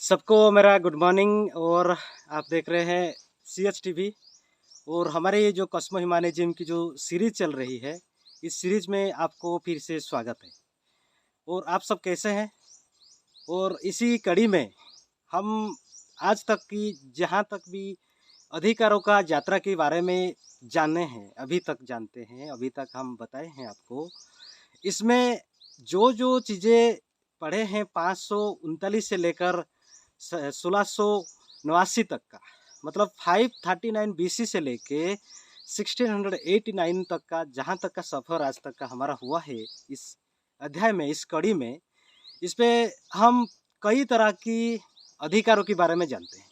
सबको मेरा good morning. और आप देख रहे हैं CH TV। और हमारे ये जो कस्मो हिमालय जिम की जो सीरीज चल रही है, इस सीरीज में आपको फिर से स्वागत है। और आप सब कैसे हैं? और इसी कड़ी में हम आज तक की जहाँ तक भी अधिकारों का यात्रा के बारे में जाने हैं, अभी तक जानते हैं, अभी तक हम बताए हैं आपको। इसमें जो जो चीज़ें पढ़े हैं 539 से लेकर 1689 तक का, मतलब 539 BC से लेके 1689 तक का, जहाँ तक का सफ़र आज तक का हमारा हुआ है इस अध्याय में, इस कड़ी में, इस पे हम कई तरह की अधिकारों के बारे में जानते हैं।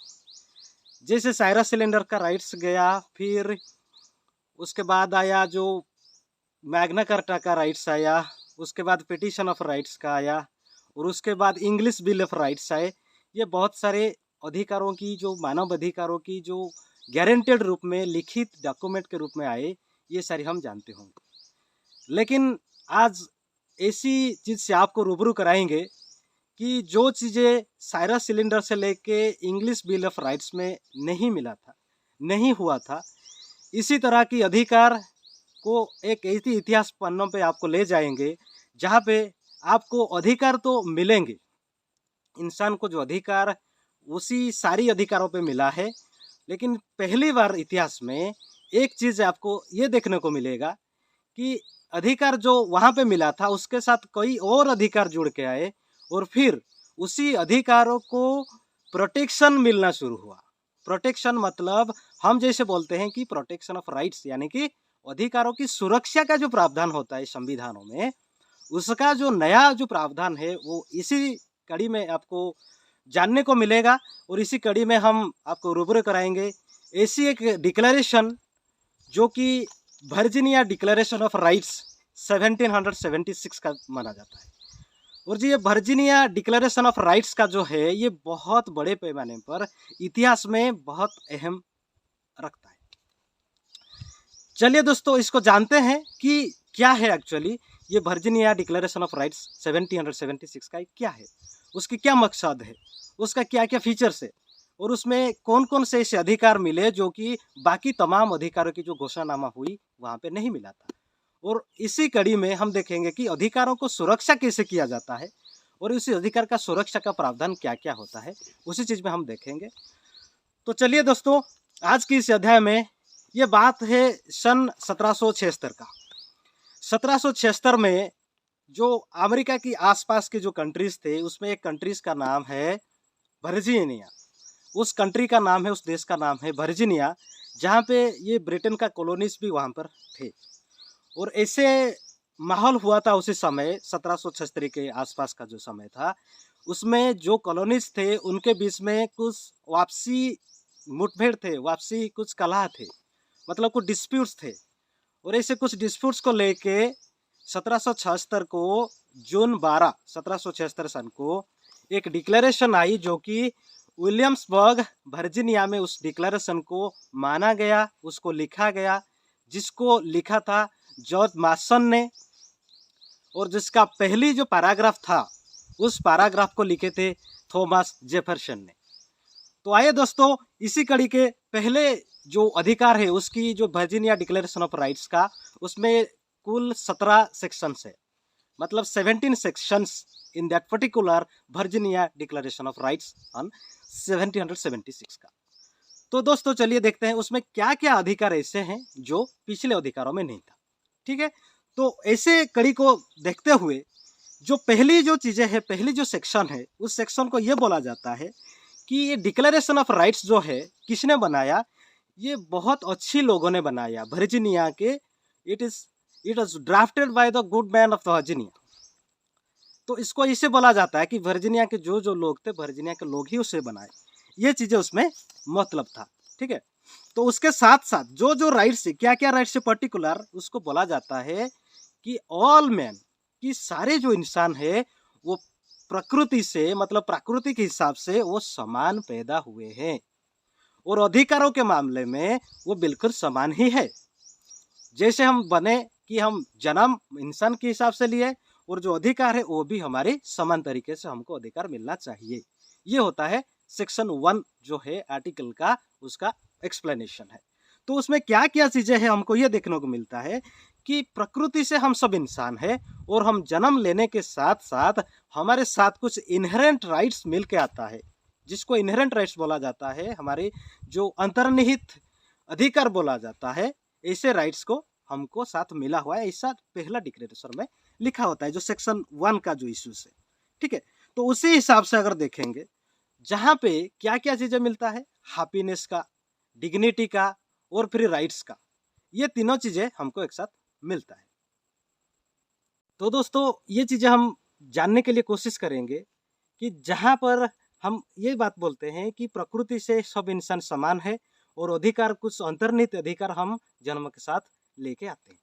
जैसे साइरस सिलेंडर का राइट्स गया, फिर उसके बाद आया जो मैग्ना कार्टा का राइट्स आया, उसके बाद पिटीशन ऑफ राइट्स का आया, और उसके बाद इंग्लिश बिल ऑफ राइट्स आए। ये बहुत सारे अधिकारों की, जो मानव अधिकारों की जो गारंटेड रूप में लिखित डॉक्यूमेंट के रूप में आए, ये सारी हम जानते होंगे। लेकिन आज ऐसी चीज़ से आपको रूबरू कराएंगे कि जो चीज़ें साइरस सिलेंडर से लेके इंग्लिश बिल ऑफ राइट्स में नहीं मिला था, नहीं हुआ था, इसी तरह की अधिकार को एक ऐसी इतिहास पन्नों पे आपको ले जाएंगे जहाँ पे आपको अधिकार तो मिलेंगे। इंसान को जो अधिकार उसी सारी अधिकारों पे मिला है, लेकिन पहली बार इतिहास में एक चीज़ आपको ये देखने को मिलेगा कि अधिकार जो वहाँ पे मिला था उसके साथ कई और अधिकार जुड़ के आए, और फिर उसी अधिकारों को प्रोटेक्शन मिलना शुरू हुआ। प्रोटेक्शन मतलब हम जैसे बोलते हैं कि प्रोटेक्शन ऑफ राइट्स, यानी कि अधिकारों की सुरक्षा का जो प्रावधान होता है संविधानों में, उसका जो नया जो प्रावधान है वो इसी कड़ी में आपको जानने को मिलेगा। और इसी कड़ी में हम आपको रूबरू कराएंगे ऐसी एक डिक्लेरेशन जो कि वर्जीनिया डिक्लेरेशन ऑफ राइट्स 1776 का माना जाता है। और जी ये वर्जीनिया डिक्लेरेशन ऑफ राइट्स का जो है, ये बहुत बड़े पैमाने पर इतिहास में बहुत अहम रखता है। चलिए दोस्तों, इसको जानते हैं कि क्या है एक्चुअली ये वर्जीनिया डिक्लेरेशन ऑफ राइट्स 1776 का क्या है, उसकी क्या मकसद है, उसका क्या क्या फीचर्स है, और उसमें कौन कौन से ऐसे अधिकार मिले जो कि बाकी तमाम अधिकारों की जो घोषणानामा हुई वहाँ पे नहीं मिला था। और इसी कड़ी में हम देखेंगे कि अधिकारों को सुरक्षा कैसे किया जाता है, और उसी अधिकार का सुरक्षा का प्रावधान क्या क्या होता है, उसी चीज़ में हम देखेंगे। तो चलिए दोस्तों, आज की इस अध्याय में ये बात है सन 1776 का। 1776 में जो अमेरिका की आसपास के जो कंट्रीज थे, उसमें एक कंट्रीज का नाम है वर्जीनिया। उस कंट्री का नाम है, उस देश का नाम है वर्जीनिया, जहाँ पे ये ब्रिटेन का कॉलोनीज भी वहाँ पर थे। और ऐसे माहौल हुआ था उसी समय, 1776 के आसपास का जो समय था, उसमें जो कॉलोनीज थे उनके बीच में कुछ वापसी मुठभेड़ थे, वापसी कुछ कलह थे, मतलब कुछ डिस्प्यूट्स थे। और ऐसे कुछ डिस्प्यूट्स को लेके 1776 को जून 12 1776 सन को एक डिक्लेरेशन आई, जो कि विलियम्सबर्ग वर्जीनिया में उस डिक्लेरेशन को माना गया, उसको लिखा गया, जिसको लिखा था जॉर्ज मासन ने, और जिसका पहली जो पैराग्राफ था उस पैराग्राफ को लिखे थे थॉमस जेफरसन ने। तो आइए दोस्तों, इसी कड़ी के पहले जो अधिकार है उसकी, जो वर्जीनिया डिक्लेरेशन ऑफ राइट्स का, उसमें कुल 17 सेक्शंस है, मतलब 17 sections in that particular Virginia declaration of rights on 1776 का। तो दोस्तों चलिए देखते हैं उसमें क्या क्या अधिकार ऐसे हैं जो पिछले अधिकारों में नहीं था। ठीक है, तो ऐसे कड़ी को देखते हुए जो पहली जो चीज़ें हैं, पहली जो सेक्शन है, उस सेक्शन को ये बोला जाता है कि ये डिक्लेरेशन ऑफ राइट्स जो है किसने बनाया, ये बहुत अच्छी लोगों ने बनाया वर्जीनिया के। It was drafted by the good man of Virginia. तो इसको इसे बोला जाता है कि वर्जीनिया के जो जो लोग थे, वर्जीनिया के लोग ही उसे बनाए, ये चीज़ें उसमें मतलब था। ठीक है, तो उसके साथ साथ जो जो राइट्स है, क्या क्या राइट्स है पर्टिकुलर, उसको बोला जाता है कि ऑल मैन, कि सारे जो इंसान है वो प्रकृति से, मतलब प्रकृति के हिसाब से वो समान पैदा हुए हैं, और अधिकारों के मामले में वो बिल्कुल समान ही है। जैसे हम बने कि हम जन्म इंसान के हिसाब से लिए, और जो अधिकार है वो भी हमारे समान तरीके से हमको अधिकार मिलना चाहिए। ये होता है सेक्शन 1 जो है आर्टिकल का, उसका एक्सप्लेनेशन है। तो उसमें क्या क्या चीजें हैं हमको ये देखने को मिलता है कि प्रकृति से हम सब इंसान हैं और हम जन्म लेने के साथ साथ हमारे साथ कुछ इनहेरेंट राइट्स मिल के आता है, जिसको इनहेरेंट राइट्स बोला जाता है, हमारे जो अंतर्निहित अधिकार बोला जाता है। ऐसे राइट्स को हमको साथ मिला हुआ है, ऐसा पहला डिक्लेरेशन में लिखा होता है, जो सेक्शन 1 का जो इश्यूज है। ठीक है, तो उसी हिसाब से अगर देखेंगे जहाँ पे क्या क्या चीजें मिलता है, हैप्पीनेस का, डिग्निटी का और फिर राइट्स का, ये तीनों चीजें हमको एक साथ मिलता है। तो दोस्तों ये चीजें हम जानने के लिए कोशिश करेंगे कि जहाँ पर हम ये बात बोलते हैं कि प्रकृति से सब इंसान समान है और अधिकार, कुछ अंतर्निहित अधिकार हम जन्म के साथ लेके आते हैं।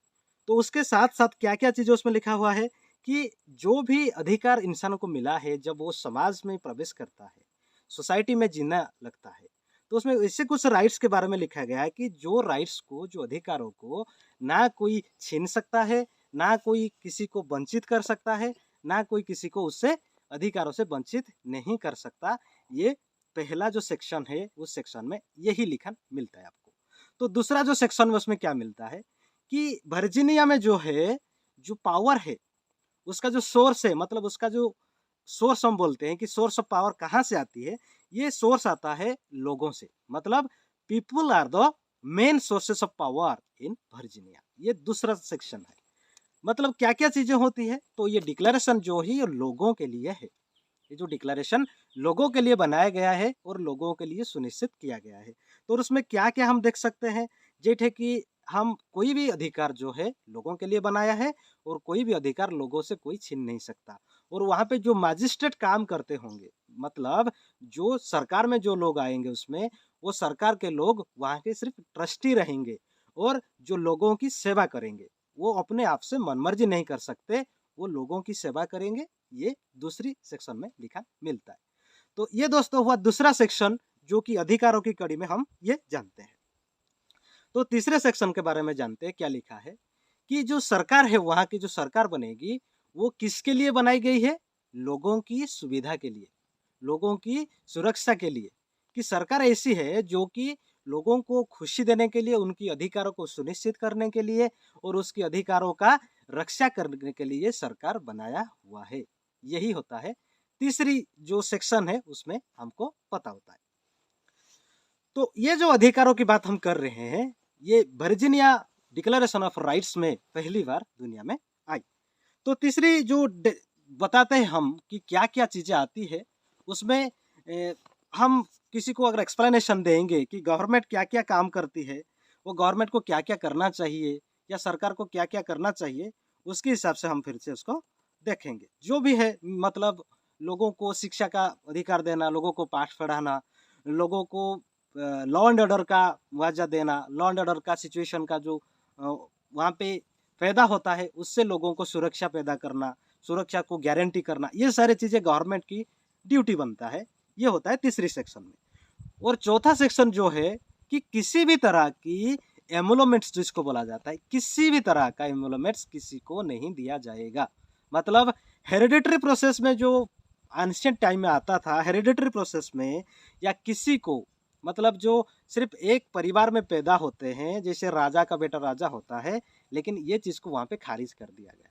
तो उसके साथ साथ क्या क्या चीजें उसमें लिखा हुआ है कि जो भी अधिकार इंसानों को मिला है, जब वो समाज में प्रवेश करता है, सोसाइटी में जीना लगता है, तो उसमें ऐसे कुछ राइट्स के बारे में लिखा गया है कि जो राइट्स को, जो अधिकारों को ना कोई छीन सकता है, ना कोई किसी को वंचित कर सकता है, ना कोई किसी को उससे अधिकारों से वंचित नहीं कर सकता। ये पहला जो सेक्शन है, उस सेक्शन में यही लिखा मिलता है आपको। तो दूसरा जो सेक्शन में उसमें क्या मिलता है कि वर्जीनिया में जो है, जो पावर है, उसका जो सोर्स है, मतलब उसका जो सोर्स हम बोलते हैं कि सोर्स ऑफ पावर कहाँ से आती है, ये सोर्स आता है लोगों से। मतलब people are the main sources of power in Virginia. ये दूसरा सेक्शन है। मतलब क्या क्या चीजें होती है, तो ये डिक्लेरेशन जो है ये लोगों के लिए है। ये जो डिक्लेरेशन लोगों के लिए बनाया गया है और लोगों के लिए सुनिश्चित किया गया है। तो उसमें क्या क्या हम देख सकते हैं, जैसे कि हम कोई भी अधिकार जो है लोगों के लिए बनाया है और कोई भी अधिकार लोगों से कोई छीन नहीं सकता। और वहाँ पे जो मजिस्ट्रेट काम करते होंगे, मतलब जो सरकार में जो लोग आएंगे उसमें, वो सरकार के लोग वहाँ के सिर्फ ट्रस्टी रहेंगे और जो लोगों की सेवा करेंगे, वो अपने आप से मनमर्जी नहीं कर सकते, वो लोगों की सेवा करेंगे। ये दूसरी सेक्शन में लिखा मिलता है। तो ये दोस्तों हुआ दूसरा सेक्शन, जो कि अधिकारों की कड़ी में हम ये जानते हैं। तो तीसरे सेक्शन के बारे में जानते हैं क्या लिखा है कि जो सरकार है, वहां की जो सरकार बनेगी, वो किसके लिए बनाई गई है? लोगों की सुविधा के लिए, लोगों की सुरक्षा के लिए। कि सरकार ऐसी है जो कि लोगों को खुशी देने के लिए, उनकी अधिकारों को सुनिश्चित करने के लिए और उसके अधिकारों का रक्षा करने के लिए सरकार बनाया हुआ है। यही होता है तीसरी जो सेक्शन है, उसमें हमको पता होता है। तो ये जो अधिकारों की बात हम कर रहे हैं, ये वर्जीनिया डिक्लेरेशन ऑफ राइट्स में पहली बार दुनिया में आई। तो तीसरी जो बताते हैं हम कि क्या क्या चीजें आती है, उसमें हम किसी को अगर एक्सप्लेनेशन देंगे कि गवर्नमेंट क्या क्या काम करती है, वो गवर्नमेंट को क्या क्या करना चाहिए या सरकार को क्या क्या करना चाहिए, उसके हिसाब से हम फिर से उसको देखेंगे। जो भी है, मतलब लोगों को शिक्षा का अधिकार देना, लोगों को पाठ पढ़ाना, लोगों को लॉ एंड ऑर्डर का मुआवजा देना, लॉ एंड ऑर्डर का सिचुएशन का जो वहाँ पे पैदा होता है, उससे लोगों को सुरक्षा पैदा करना, सुरक्षा को गारंटी करना, ये सारी चीज़ें गवर्नमेंट की ड्यूटी बनता है। ये होता है तीसरी सेक्शन में। और चौथा सेक्शन जो है कि किसी भी तरह की एमोलोमेंट्स जिसको बोला जाता है, किसी भी तरह का एमोलोमेंट्स किसी को नहीं दिया जाएगा। मतलब हेरिडिटरी प्रोसेस में जो एंशिएंट टाइम में आता था, हेरिडिटरी प्रोसेस में या किसी को, मतलब जो सिर्फ एक परिवार में पैदा होते हैं, जैसे राजा का बेटा राजा होता है, लेकिन ये चीज़ को वहाँ पे खारिज कर दिया गया।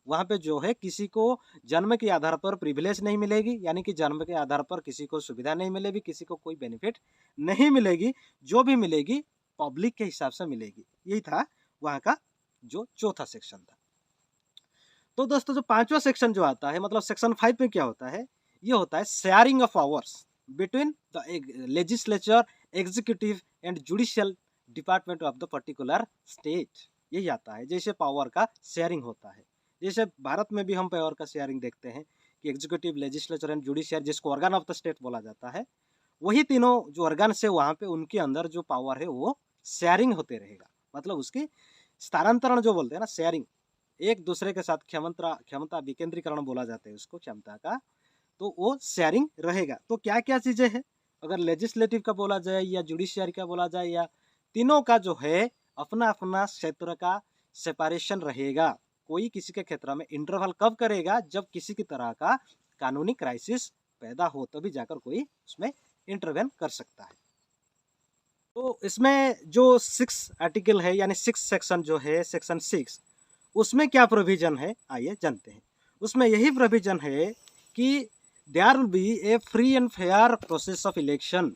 वहाँ पे जो है किसी को जन्म के आधार पर प्रिविलेज नहीं मिलेगी, यानी कि जन्म के आधार पर किसी को सुविधा नहीं मिलेगी, किसी को कोई बेनिफिट नहीं मिलेगी। जो भी मिलेगी पब्लिक के हिसाब से मिलेगी। यही था वहाँ का जो चौथा सेक्शन था। तो दोस्तों जो पांचवा सेक्शन जो आता है, मतलब सेक्शन 5 में क्या होता है, ये होता है sharing of powers between the legislature, executive and judicial department of the particular state. यही आता है, जैसे पावर का शेयरिंग होता है। जैसे भारत में भी हम पावर का शेयरिंग देखते हैं कि एग्जीक्यूटिव, लेजिस्लेचर एंड जुडिशियल, जिसको ऑर्गन ऑफ द स्टेट बोला जाता है, वही तीनों जो ऑर्गन है वहाँ पे उनके अंदर जो पावर है वो शेयरिंग होते रहेगा। मतलब उसकी स्थानांतरण जो बोलते हैं ना, शेयरिंग, एक दूसरे के साथ क्षमता विकेंद्रीकरण बोला जाता है उसको, क्षमता का, तो वो शेयरिंग रहेगा। तो क्या क्या चीजें हैं, अगर लेजिस्लेटिव का बोला जाए या जुडिशियरी का बोला जाए, या तीनों का जो है अपना अपना क्षेत्र का सेपरेशन रहेगा। कोई किसी के क्षेत्र में इंटरवल कब करेगा, जब किसी की तरह का कानूनी क्राइसिस पैदा हो तभी जाकर कोई उसमें इंटरवेन कर सकता है। तो इसमें जो 6 आर्टिकल है यानी 6 सेक्शन जो है, सेक्शन 6, उसमें क्या प्रोविजन है आइए जानते हैं। उसमें यही प्रोविजन है कि there will be a free and fair process of election,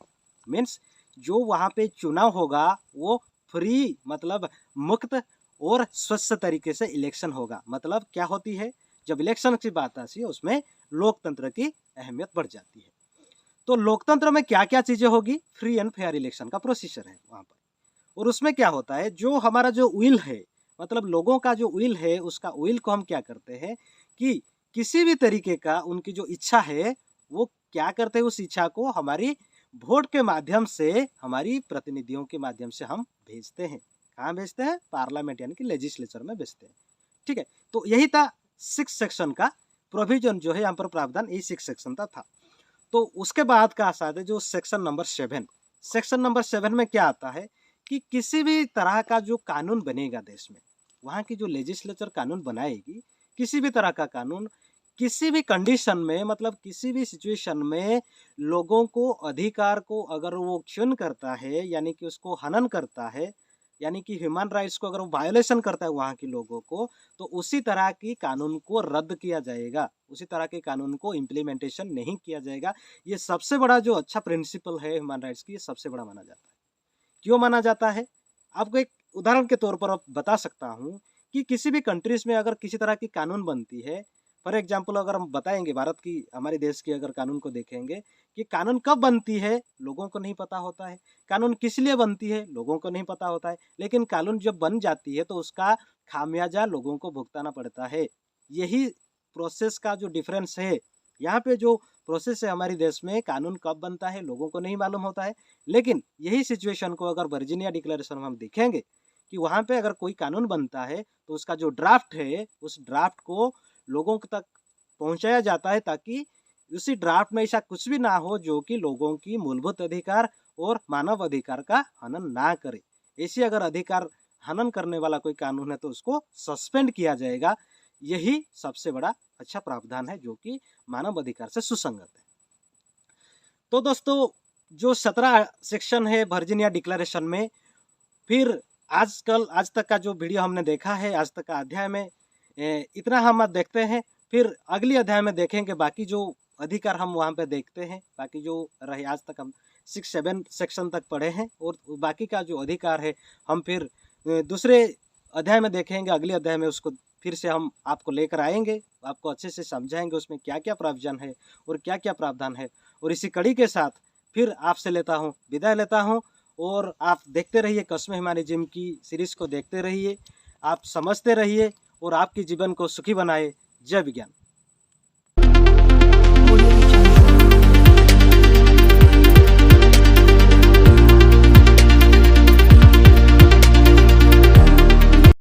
means जो वहाँ पे चुनाव होगा वो फ्री मतलब मुक्त और स्वच्छ तरीके से इलेक्शन होगा। मतलब क्या होती है, जब इलेक्शन की बात आती है उसमें लोकतंत्र की अहमियत बढ़ जाती है। तो लोकतंत्र में क्या क्या चीज़ें होगी, फ्री एंड फेयर इलेक्शन का प्रोसीजर है वहाँ पर। और उसमें क्या होता है, जो हमारा जो विल है, मतलब लोगों का जो विल है, उसका विल को हम क्या करते हैं कि किसी भी तरीके का उनकी जो इच्छा है वो क्या करते हैं, उस इच्छा को हमारी वोट के माध्यम से, हमारी प्रतिनिधियों के माध्यम से हम भेजते हैं। कहाँ भेजते हैं, पार्लियामेंट यानी कि लेजिस्लेचर में भेजते हैं। ठीक है, तो यही था 6 सेक्शन का प्रोविजन जो है यहाँ पर प्रावधान, यही 6 सेक्शन था। तो उसके बाद का आता है जो सेक्शन नंबर 7। सेक्शन नंबर 7 में क्या आता है कि किसी भी तरह का जो कानून बनेगा देश में, वहाँ की जो लेजिस्लेचर कानून बनाएगी, किसी भी तरह का कानून किसी भी कंडीशन में, मतलब किसी भी सिचुएशन में लोगों को अधिकार को अगर वो क्षुण्ण करता है यानी कि उसको हनन करता है, यानी कि ह्यूमन राइट्स को अगर वो वायोलेशन करता है वहाँ के लोगों को, तो उसी तरह की कानून को रद्द किया जाएगा, उसी तरह के कानून को इम्प्लीमेंटेशन नहीं किया जाएगा। ये सबसे बड़ा जो अच्छा प्रिंसिपल है ह्यूमन राइट्स की, ये सबसे बड़ा माना जाता है। क्यों माना जाता है, आपको एक उदाहरण के तौर पर अब बता सकता हूँ कि किसी भी कंट्रीज में अगर किसी तरह की कानून बनती है, फॉर एग्जाम्पल अगर हम बताएंगे भारत की, हमारे देश की अगर कानून को देखेंगे कि कानून कब बनती है लोगों को नहीं पता होता है, कानून किस लिए बनती है लोगों को नहीं पता होता है, लेकिन कानून जब बन जाती है तो उसका खामियाजा लोगों को भुगताना पड़ता है। यही प्रोसेस का जो डिफरेंस है, यहाँ पे जो प्रोसेस है हमारे देश में, कानून कब बनता है लोगों को नहीं मालूम होता है, लेकिन यही सिचुएशन को अगर वर्जीनिया डिक्लेरेशन में हम देखेंगे कि वहाँ पे अगर कोई कानून बनता है तो उसका जो ड्राफ्ट है, उस ड्राफ्ट को लोगों तक पहुँचाया जाता है ताकि उसी ड्राफ्ट में ऐसा कुछ भी ना हो जो कि लोगों की मूलभूत अधिकार और मानव अधिकार का हनन ना करे। ऐसी अगर अधिकार हनन करने वाला कोई कानून है तो उसको सस्पेंड किया जाएगा। यही सबसे बड़ा अच्छा प्रावधान है जो कि मानव अधिकार से सुसंगत है। तो दोस्तों, जो 17 सेक्शन है वर्जीनिया डिक्लेरेशन में, फिर आज तक का जो वीडियो हमने देखा है, आज तक का अध्याय में इतना हम देखते हैं। फिर अगली अध्याय में देखेंगे बाकी जो अधिकार हम वहाँ पे देखते हैं, बाकी जो रहे आज तक हम 6-7 सेक्शन तक पढ़े हैं, और बाकी का जो अधिकार है हम फिर दूसरे अध्याय में देखेंगे। अगले अध्याय में उसको फिर से हम आपको लेकर आएंगे, आपको अच्छे से समझाएंगे उसमें क्या क्या प्रावधान है और क्या क्या प्रावधान है। और इसी कड़ी के साथ फिर आपसे विदाई लेता हूँ, और आप देखते रहिए कस्म ह्यूमनिज्म की सीरीज़ को देखते रहिए, आप समझते रहिए और आपके जीवन को सुखी बनाए। जय विज्ञान।